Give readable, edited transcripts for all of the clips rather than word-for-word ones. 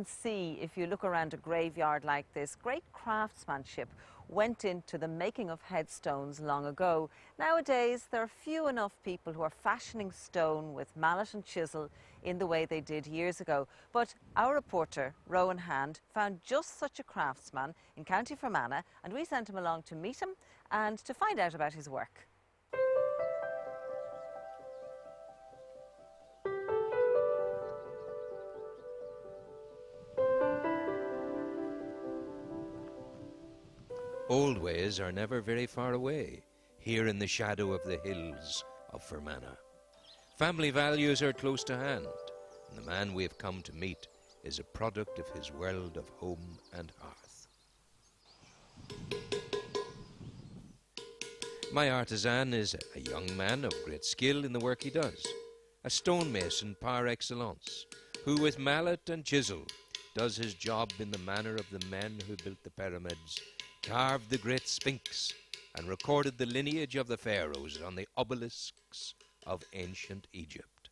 can see, if you look around a graveyard like this, great craftsmanship went into the making of headstones long ago. Nowadays, there are few enough people who are fashioning stone with mallet and chisel in the way they did years ago. But our reporter, Rowan Hand, found just such a craftsman in County Fermanagh, and we sent him along to meet him and to find out about his work. Old ways are never very far away, here in the shadow of the hills of Fermanagh. Family values are close to hand, and the man we have come to meet is a product of his world of home and hearth. My artisan is a young man of great skill in the work he does, a stonemason par excellence, who with mallet and chisel does his job in the manner of the men who built the pyramids, carved the great sphinx, and recorded the lineage of the pharaohs on the obelisks of ancient Egypt.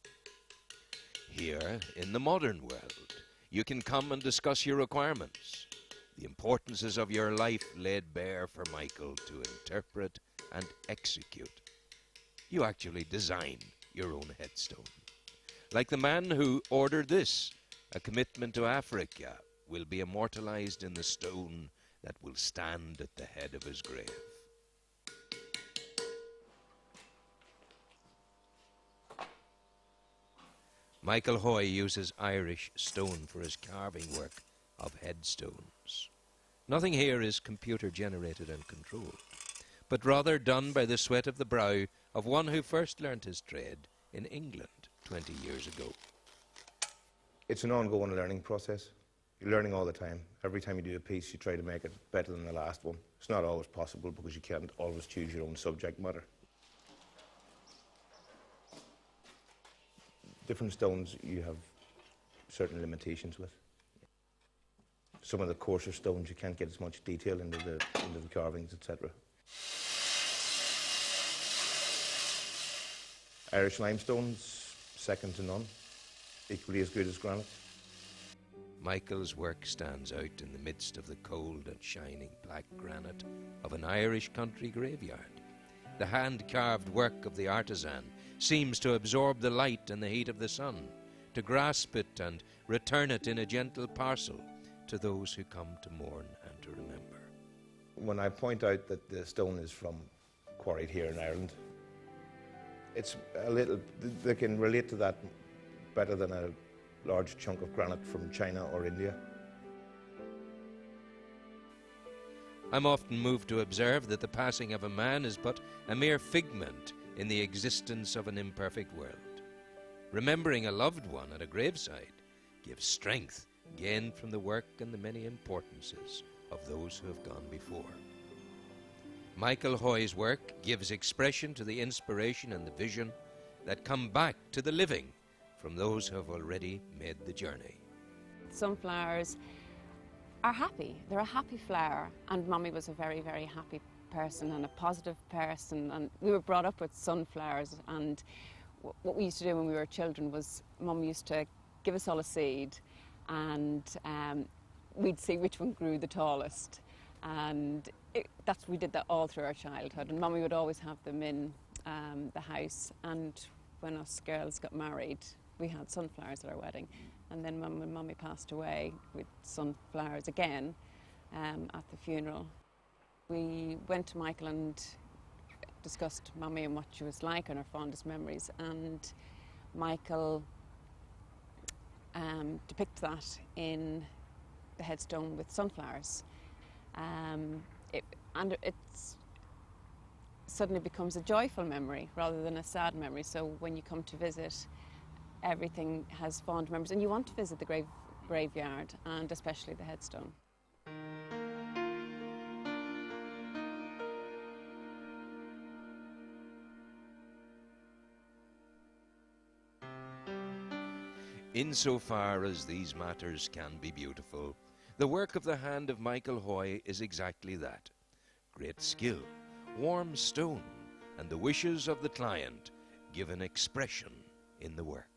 Here, in the modern world, you can come and discuss your requirements, the importances of your life laid bare for Michael to interpret and execute. You actually design your own headstone. Like the man who ordered this, a commitment to Africa will be immortalized in the stone that will stand at the head of his grave. Michael Hoy uses Irish stone for his carving work of headstones. Nothing here is computer generated and controlled, but rather done by the sweat of the brow of one who first learnt his trade in England 20 years ago. It's an ongoing learning process. You're learning all the time. Every time you do a piece, you try to make it better than the last one. It's not always possible because you can't always choose your own subject matter. Different stones you have certain limitations with. Some of the coarser stones you can't get as much detail into the carvings, etc. Irish limestone's second to none, equally as good as granite. Michael's work stands out in the midst of the cold and shining black granite of an Irish country graveyard. The hand-carved work of the artisan seems to absorb the light and the heat of the sun, to grasp it and return it in a gentle parcel to those who come to mourn and to remember. When I point out that the stone is from quarried here in Ireland, it's a little, they can relate to that better than a large chunk of granite from China or India. I'm often moved to observe that the passing of a man is but a mere figment in the existence of an imperfect world. Remembering a loved one at a graveside gives strength gained from the work and the many importances of those who have gone before. Michael Hoy's work gives expression to the inspiration and the vision that come back to the living from those who have already made the journey. Sunflowers are happy. They're a happy flower, and Mummy was a very, very happy person and a positive person, and we were brought up with sunflowers, and what we used to do when we were children was Mum used to give us all a seed, and we'd see which one grew the tallest, and we did that all through our childhood, and Mummy would always have them in the house, and when us girls got married we had sunflowers at our wedding, and then when Mummy passed away with sunflowers again at the funeral. We went to Michael and discussed Mummy and what she was like and her fondest memories, and Michael depicts that in the headstone with sunflowers. It's suddenly becomes a joyful memory rather than a sad memory, so when you come to visit, everything has fond memories, and you want to visit the graveyard and especially the headstone. Insofar as these matters can be beautiful, the work of the hand of Michael Hoy is exactly that. Great skill, warm stone, and the wishes of the client give an expression in the work.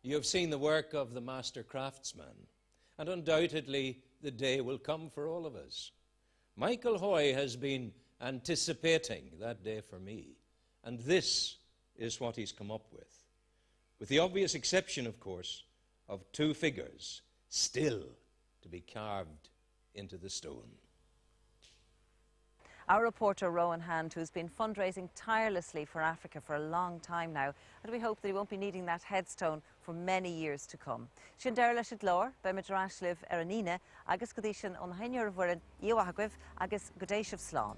You have seen the work of the master craftsman, and undoubtedly the day will come for all of us. Michael Hoy has been anticipating that day for me, and this is what he's come up with the obvious exception, of course, of two figures still to be carved into the stone. Our reporter Rowan Hand, who's been fundraising tirelessly for Africa for a long time now, and we hope that he won't be needing that headstone for many years to come. Sin deir leis lór, be midrash liv Ernestone, agus godishin on hainyor vurin iwahagwiv, agus godeshiv slán.